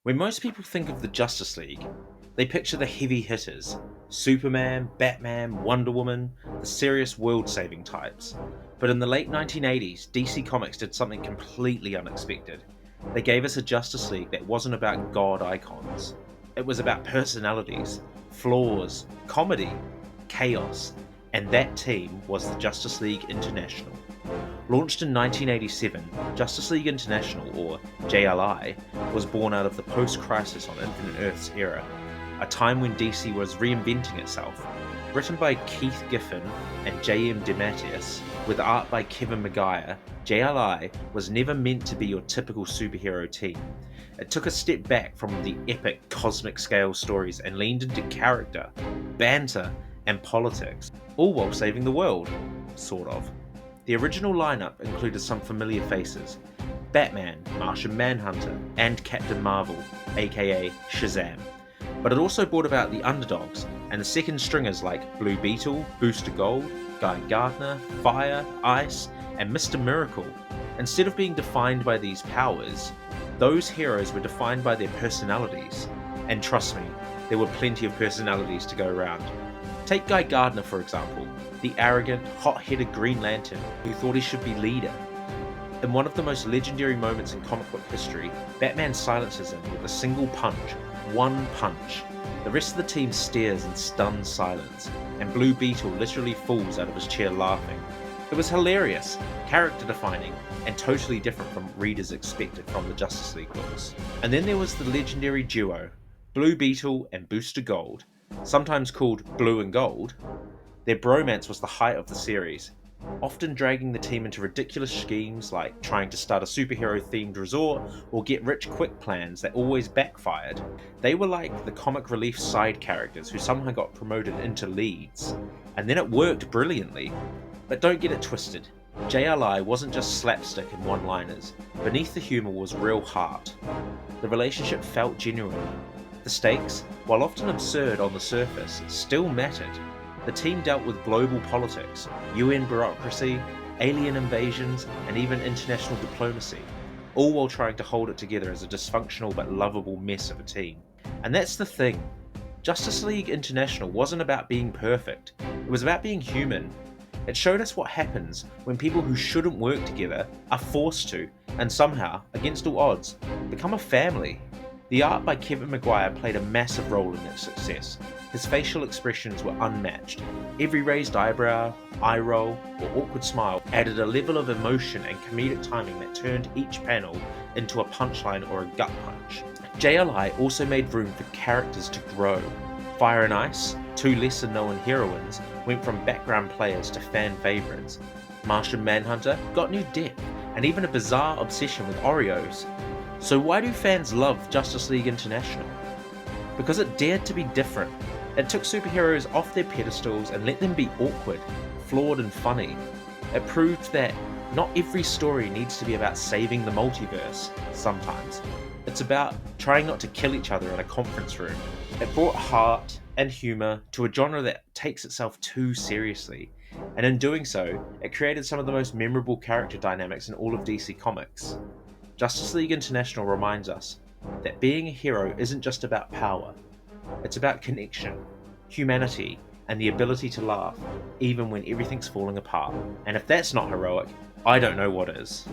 When most people think of the Justice League, they picture the heavy hitters Superman, Batman, Wonder Woman, the serious world saving types. But in the late 1980s, DC Comics did something completely unexpected. They gave us a Justice League that wasn't about god icons, it was about personalities, flaws, comedy, chaos, and that team was the Justice League International. Launched in 1987, Justice League International, or JLI, was born out of the post-Crisis on Infinite Earths era, a time when DC was reinventing itself. Written by Keith Giffen and J.M. DeMatteis, with art by Kevin Maguire, JLI was never meant to be your typical superhero team. It took a step back from the epic cosmic scale stories and leaned into character, banter, and politics, all while saving the world, sort of. The original lineup included some familiar faces: Batman, Martian Manhunter, and Captain Marvel, aka Shazam. But it also brought about the underdogs and the second stringers like Blue Beetle, Booster Gold, Gardner, Fire, Ice, and Mr. Miracle. Instead of being defined by these powers, those heroes were defined by their personalities. And trust me, there were plenty of personalities to go around. Take Gardner for example, the arrogant, hot-headed Green Lantern who thought he should be leader. In one of the most legendary moments in comic book history, Batman silences him with a single punch. One punch. The rest of the team stares in stunned silence, and Blue Beetle literally falls out of his chair laughing. It was hilarious, character defining, and totally different from what readers expected from the Justice League books. And then there was the legendary duo, Blue Beetle and Booster Gold, sometimes called Blue and Gold. Their bromance was the height of the series, often dragging the team into ridiculous schemes like trying to start a superhero-themed resort or get rich quick plans that always backfired. They were like the comic relief side characters who somehow got promoted into leads, and then it worked brilliantly. But don't get it twisted, JLI wasn't just slapstick and one-liners. Beneath the humour was real heart. The relationship felt genuine. The stakes, while often absurd on the surface, still mattered. The team dealt with global politics, UN bureaucracy, alien invasions, and even international diplomacy, all while trying to hold it together as a dysfunctional but lovable mess of a team. And that's the thing. Justice League International wasn't about being perfect, it was about being human. It showed us what happens when people who shouldn't work together are forced to, and somehow, against all odds, become a family. The art by Kevin Maguire played a massive role in its success. His facial expressions were unmatched. Every raised eyebrow, eye roll, or awkward smile added a level of emotion and comedic timing that turned each panel into a punchline or a gut punch. JLI also made room for characters to grow. Fire and Ice, two lesser known heroines, went from background players to fan favourites. Martian Manhunter got new depth and even a bizarre obsession with Oreos. So why do fans love Justice League International? Because it dared to be different. It took superheroes off their pedestals and let them be awkward, flawed and funny. It proved that not every story needs to be about saving the multiverse, sometimes. It's about trying not to kill each other in a conference room. It brought heart and humour to a genre that takes itself too seriously. And in doing so, it created some of the most memorable character dynamics in all of DC Comics. Justice League International reminds us that being a hero isn't just about power. It's about connection, humanity, and the ability to laugh, even when everything's falling apart. And if that's not heroic, I don't know what is.